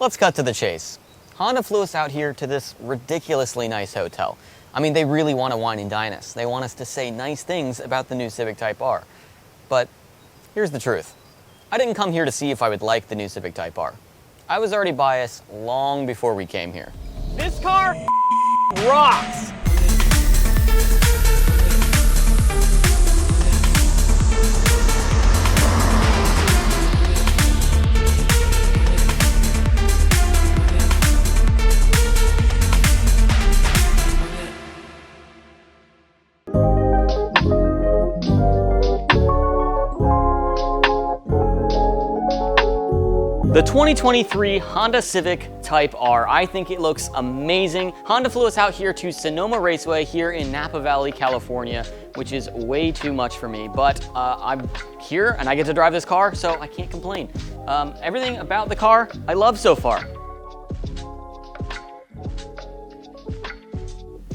Let's cut to the chase. Honda flew us out here to this ridiculously nice hotel. I mean, they really want to wine and dine us. They want us to say nice things about the new Civic Type R. But here's the truth. I didn't come here to see if I would like the new Civic Type R. I was already biased long before we came here. This car rocks! The 2023 Honda Civic Type R, I think it looks amazing. Honda flew us out here to Sonoma Raceway here in Napa Valley, California, which is way too much for me, but I'm here and I get to drive this car, so I can't complain. Everything about the car, I love so far.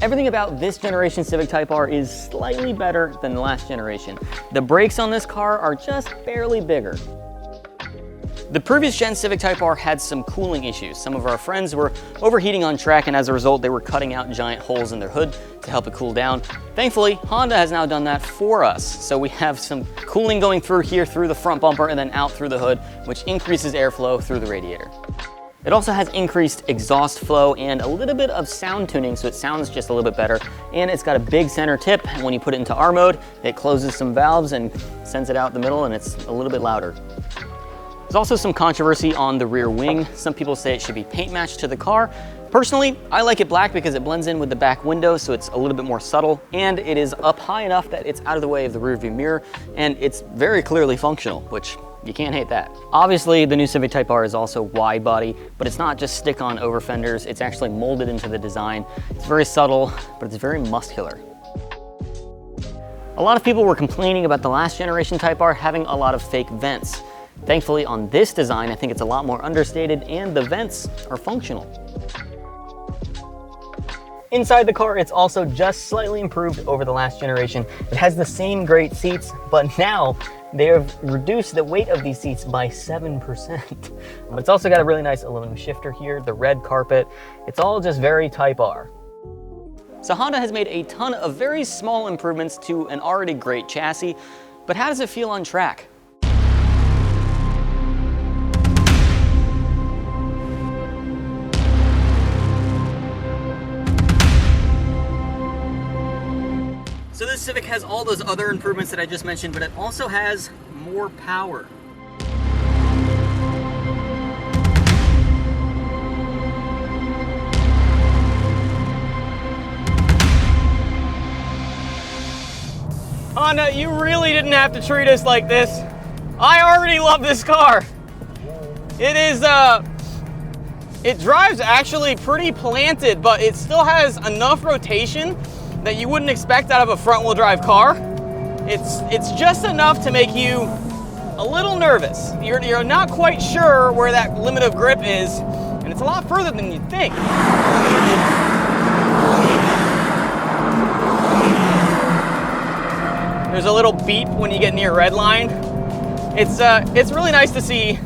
Everything about this generation Civic Type R is slightly better than the last generation. The brakes on this car are just barely bigger. The previous gen Civic Type R had some cooling issues. Some of our friends were overheating on track, and as a result, they were cutting out giant holes in their hood to help it cool down. Thankfully, Honda has now done that for us. So we have some cooling going through here through the front bumper and then out through the hood, which increases airflow through the radiator. It also has increased exhaust flow and a little bit of sound tuning, so it sounds just a little bit better. And it's got a big center tip. When you put it into R mode, it closes some valves and sends it out the middle, and it's a little bit louder. There's also some controversy on the rear wing. Some people say it should be paint matched to the car. Personally, I like it black because it blends in with the back window, so it's a little bit more subtle, and it is up high enough that it's out of the way of the rear view mirror, and it's very clearly functional, which you can't hate that. Obviously, the new Civic Type R is also wide body, but it's not just stick-on over fenders. It's actually molded into the design. It's very subtle, but it's very muscular. A lot of people were complaining about the last generation Type R having a lot of fake vents. Thankfully, on this design, I think it's a lot more understated and the vents are functional. Inside the car, it's also just slightly improved over the last generation. It has the same great seats, but now they have reduced the weight of these seats by 7%. But it's also got a really nice aluminum shifter here, the red carpet. It's all just very Type R. So Honda has made a ton of very small improvements to an already great chassis, but how does it feel on track? So this Civic has all those other improvements that I just mentioned, but it also has more power. Honda, you really didn't have to treat us like this. I already love this car. It is, it drives actually pretty planted, but it still has enough rotation that you wouldn't expect out of a front-wheel drive car. It's just enough to make you a little nervous. You're not quite sure where that limit of grip is, and it's a lot further than you'd think. There's a little beep when you get near red line. It's really nice to see.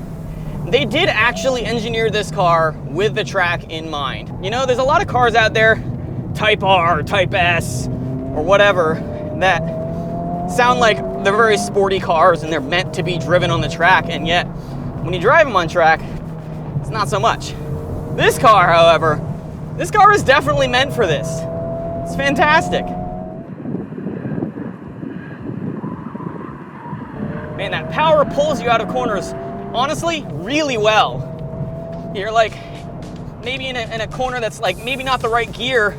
They did actually engineer this car with the track in mind. You know, there's a lot of cars out there, Type R, Type S, or whatever, that sound like they're very sporty cars and they're meant to be driven on the track, and yet when you drive them on track, it's not so much. This car, however, this car is definitely meant for this. It's fantastic. Man, that power pulls you out of corners, honestly, really well. You're like, maybe in a corner that's like maybe not the right gear,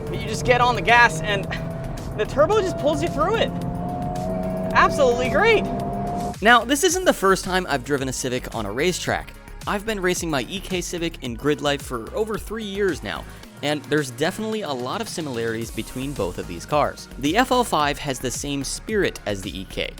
but you just get on the gas and the turbo just pulls you through it. Absolutely great. Now, this isn't the first time I've driven a Civic on a racetrack. I've been racing my EK Civic in grid life for over 3 years now, and there's definitely a lot of similarities between both of these cars. The FL5 has the same spirit as the EK.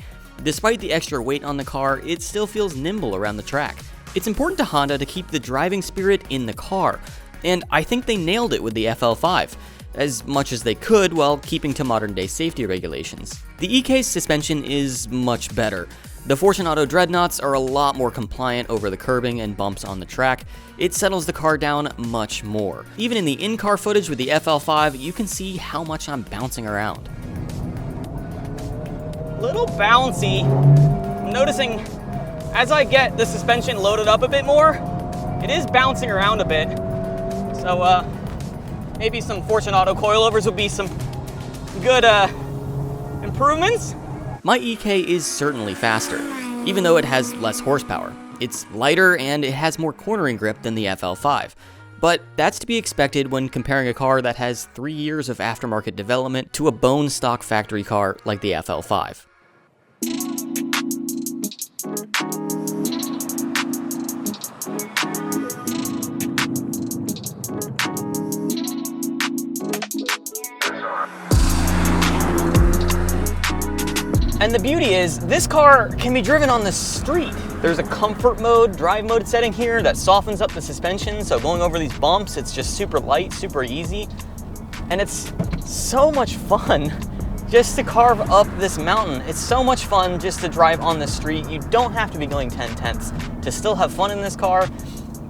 Despite the extra weight on the car, it still feels nimble around the track. It's important to Honda to keep the driving spirit in the car, and I think they nailed it with the FL5. as much as they could while keeping to modern day safety regulations. The EK's suspension is much better. The Fortunato Dreadnoughts are a lot more compliant over the curbing and bumps on the track. It settles the car down much more. Even in the in-car footage with the FL5, you can see how much I'm bouncing around. Little bouncy. I'm noticing as I get the suspension loaded up a bit more, it is bouncing around a bit. So maybe some Fortunato coilovers would be some good improvements. My EK is certainly faster, even though it has less horsepower. It's lighter and it has more cornering grip than the FL5. But that's to be expected when comparing a car that has 3 years of aftermarket development to a bone stock factory car like the FL5. And the beauty is, this car can be driven on the street. There's a comfort mode, drive mode setting here that softens up the suspension, so going over these bumps, it's just super light, super easy. And it's so much fun just to carve up this mountain. It's so much fun just to drive on the street. You don't have to be going 10/10ths to still have fun in this car.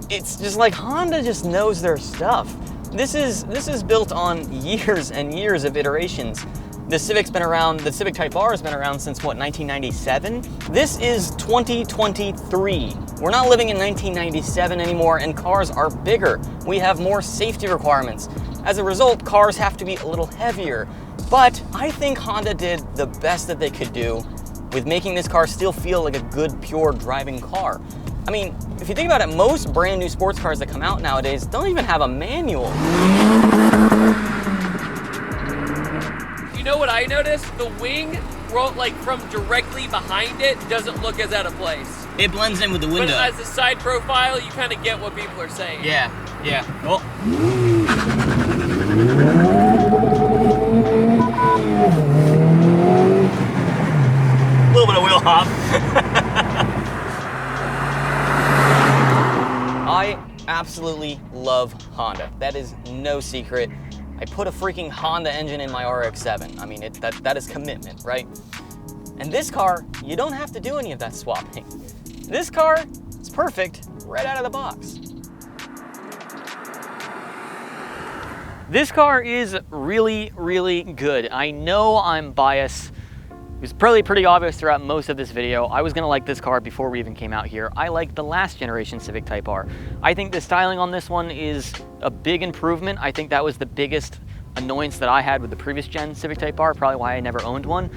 It's just like Honda just knows their stuff. This is built on years and years of iterations. The Civic's been around, the Civic Type R has been around since what, 1997? This is 2023. We're not living in 1997 anymore, and cars are bigger. We have more safety requirements. As a result, cars have to be a little heavier. But I think Honda did the best that they could do with making this car still feel like a good, pure driving car. I mean, if you think about it, most brand new sports cars that come out nowadays don't even have a manual. You know what I noticed? The wing, like from directly behind it, doesn't look as out of place. It blends in with the window. But as a side profile, you kind of get what people are saying. Yeah. Oh. A little bit of wheel hop. I absolutely love Honda. That is no secret. I put a freaking Honda engine in my RX-7. I mean, that is commitment, right? And this car, you don't have to do any of that swapping. This car, it's perfect right out of the box. This car is really, really good. I know I'm biased. It was probably pretty obvious throughout most of this video. I was gonna like this car before we even came out here. I like the last generation Civic Type R. I think the styling on this one is a big improvement. I think that was the biggest annoyance that I had with the previous gen Civic Type R, probably why I never owned one.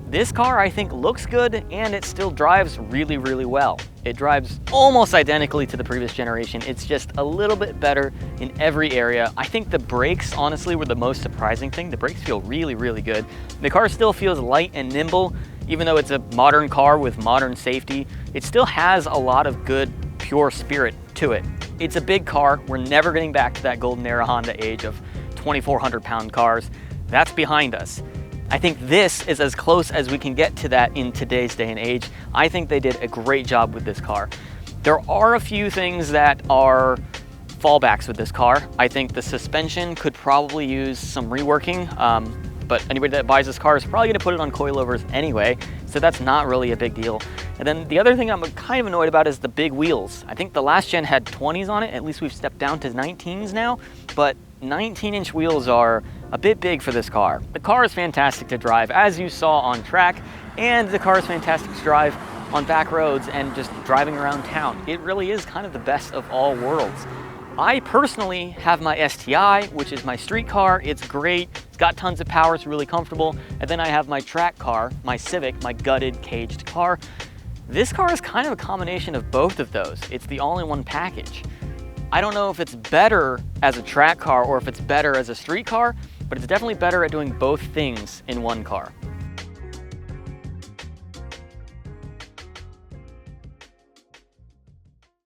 This car, I think, looks good, and it still drives really, really well. It drives almost identically to the previous generation. It's just a little bit better in every area. I think the brakes, honestly, were the most surprising thing. The brakes feel really, really good. The car still feels light and nimble, even though it's a modern car with modern safety. It still has a lot of good, pure spirit to it. It's a big car. We're never getting back to that golden era Honda age of 2,400 pound cars. That's behind us. I think this is as close as we can get to that in today's day and age. I think they did a great job with this car. There are a few things that are fallbacks with this car. I think the suspension could probably use some reworking, but anybody that buys this car is probably gonna put it on coilovers anyway, so that's not really a big deal. And then the other thing I'm kind of annoyed about is the big wheels. I think the last gen had 20s on it, at least we've stepped down to 19s now, but 19-inch wheels are a bit big for this car. The car is fantastic to drive, as you saw on track, and the car is fantastic to drive on back roads and just driving around town. It really is kind of the best of all worlds. I personally have my STI, which is my street car. It's great, it's got tons of power, it's really comfortable. And then I have my track car, my Civic, my gutted, caged car. This car is kind of a combination of both of those. It's the all-in-one package. I don't know if it's better as a track car or if it's better as a street car, but it's definitely better at doing both things in one car.